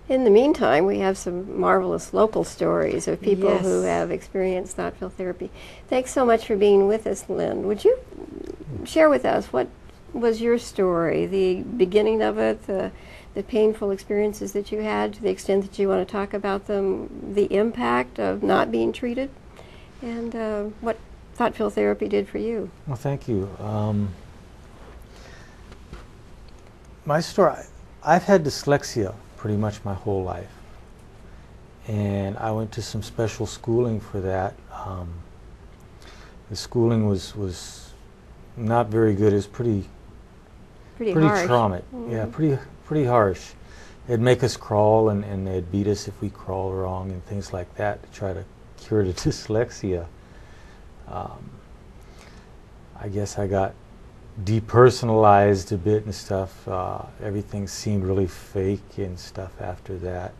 In the meantime, we have some marvelous local stories of people Yes. who have experienced thought field therapy. Thanks so much for being with us, Lynn. Would you share with us what was your story, the beginning of it, the painful experiences that you had, to the extent that you want to talk about them, the impact of not being treated, and what thought field therapy did for you? Well, thank you. My story, I've had dyslexia pretty much my whole life. And I went to some special schooling for that. The schooling was not very good. It was pretty Harsh. traumatic. Mm-hmm. Yeah, pretty harsh. They'd make us crawl, and they'd beat us if we crawled wrong and things like that to try to cure the dyslexia. I guess I got depersonalized a bit and stuff. Everything seemed really fake and stuff after that.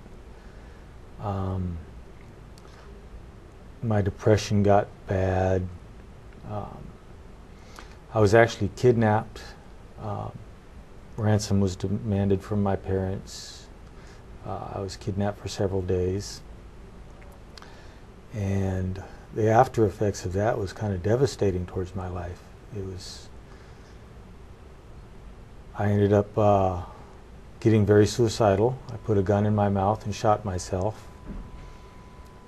My depression got bad. I was actually kidnapped. Ransom was demanded from my parents. I was kidnapped for several days. And the after effects of that was kind of devastating towards my life. I ended up getting very suicidal. I put a gun in my mouth and shot myself.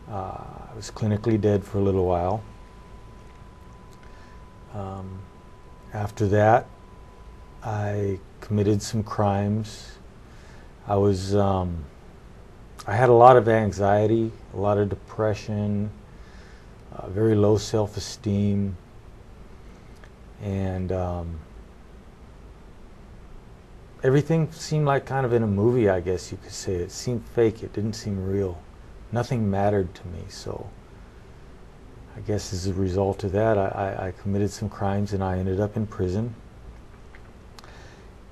I was clinically dead for a little while. After that, I committed some crimes. I had a lot of anxiety, a lot of depression, very low self-esteem, and everything seemed like kind of in a movie, I guess you could say. It seemed fake. It didn't seem real. Nothing mattered to me. So I guess as a result of that, I committed some crimes and I ended up in prison.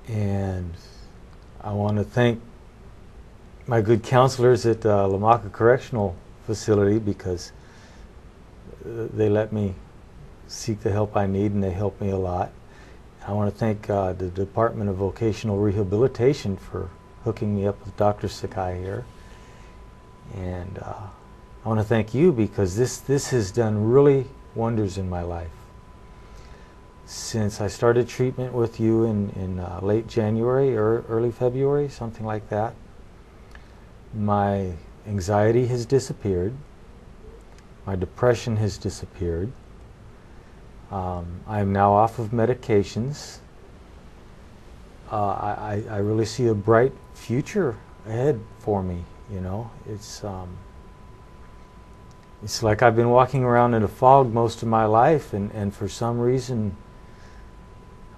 And I want to thank my good counselors at Lamaka Correctional Facility, because they let me seek the help I need, and they helped me a lot. I want to thank the Department of Vocational Rehabilitation for hooking me up with Dr. Sakai here. And I want to thank you, because this has done really wonders in my life. Since I started treatment with you in late January or early February, something like that, my anxiety has disappeared. My depression has disappeared. I am now off of medications. I really see a bright future ahead for me. You know, it's like I've been walking around in a fog most of my life, and for some reason,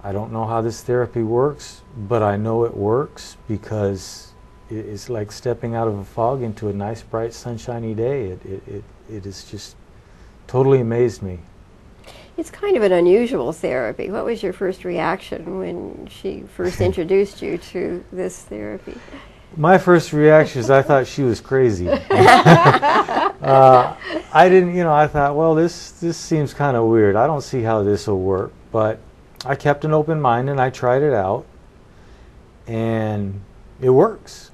I don't know how this therapy works, but I know it works, because it's like stepping out of a fog into a nice, bright, sunshiny day. It has just totally amazed me. It's kind of an unusual therapy. What was your first reaction when she first introduced you to this therapy? My first reaction is I thought she was crazy. I didn't, I thought, well, this seems kind of weird. I don't see how this will work. But I kept an open mind and I tried it out, and it works.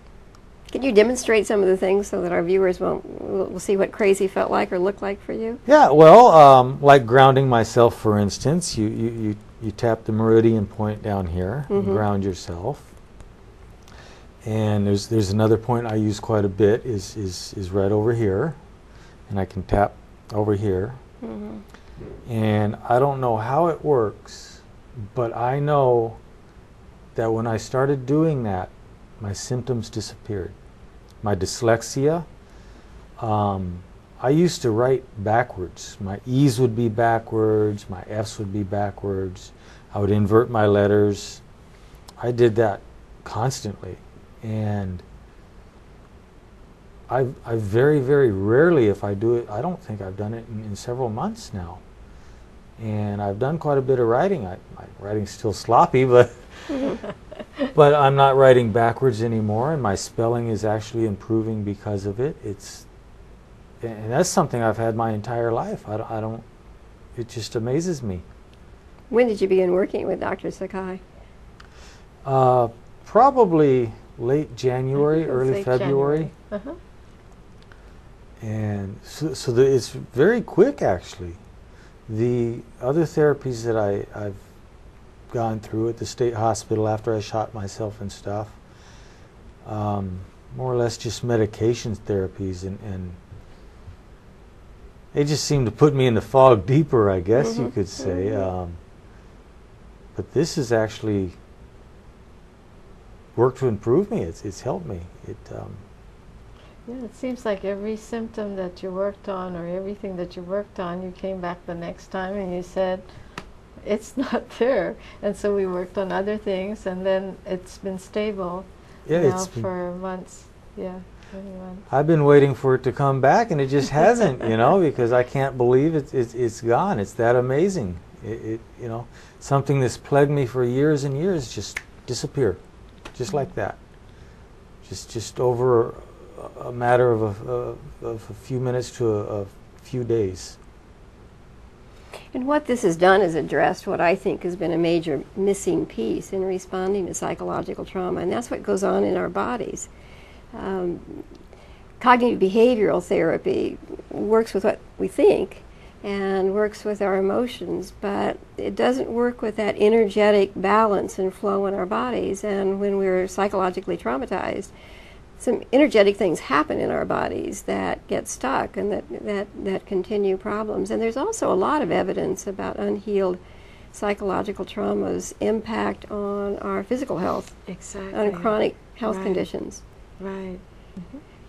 Can you demonstrate some of the things so that our viewers will see what crazy felt like or looked like for you? Yeah, well, like grounding myself, for instance. You tap the meridian point down here and ground yourself. And there's another point I use quite a bit is right over here, and I can tap over here. And I don't know how it works, but I know that when I started doing that, my symptoms disappeared. My dyslexia, I used to write backwards. My E's would be backwards, my F's would be backwards. I would invert my letters. I did that constantly. And I very, very rarely, if I do it, I don't think I've done it in several months now. And I've done quite a bit of writing. My writing's still sloppy, but but I'm not writing backwards anymore, and my spelling is actually improving because of it. And that's something I've had my entire life. It just amazes me. When did you begin working with Dr. Sakai? Probably late January, early late February. January. And so it's very quick, actually. The other therapies that I've gone through at the state hospital after I shot myself and stuff, more or less just medication therapies, and they just seem to put me in the fog deeper, I guess you could say. But this has actually worked to improve me. It's helped me. Yeah, it seems like every symptom that you worked on, or everything that you worked on, you came back the next time and you said, it's not there. And so we worked on other things, and then it's been stable now for months. Yeah, many months. I've been waiting for it to come back, and it just hasn't, you know, because I can't believe it's gone. It's that amazing. You know, something that's plagued me for years and years just disappear, just like that. Just over a matter of a few minutes to a few days. And what this has done is addressed what I think has been a major missing piece in responding to psychological trauma, and that's what goes on in our bodies. Cognitive behavioral therapy works with what we think and works with our emotions, but it doesn't work with that energetic balance and flow in our bodies. And when we're psychologically traumatized, some energetic things happen in our bodies that get stuck and that continue problems. And there's also a lot of evidence about unhealed psychological traumas impact on our physical health, on chronic health conditions. Right.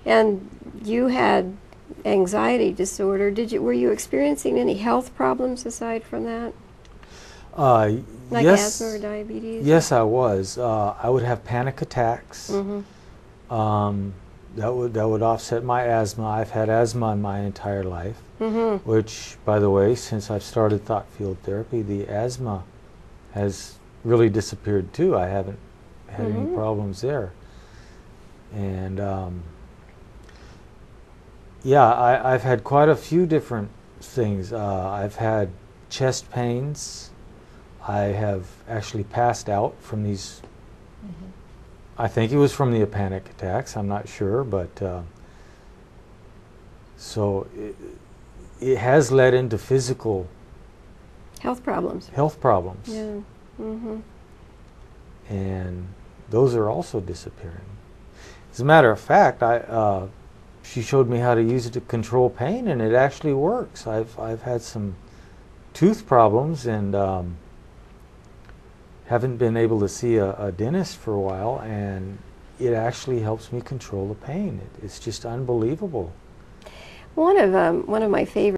And you had anxiety disorder. Were you experiencing any health problems aside from that? Like yes, asthma or diabetes? Yes, I was. I would have panic attacks. That would offset my asthma. I've had asthma in my entire life, which, by the way, since I've started thought field therapy, the asthma has really disappeared too. I haven't had any problems there. And yeah, I've had quite a few different things. I've had chest pains. I have actually passed out from these. I think it was from the panic attacks. I'm not sure, but so it has led into physical health problems. Yeah. And those are also disappearing. As a matter of fact, she showed me how to use it to control pain, and it actually works. I've had some tooth problems and haven't been able to see a dentist for a while, and it actually helps me control the pain. It's just unbelievable. One of my favorite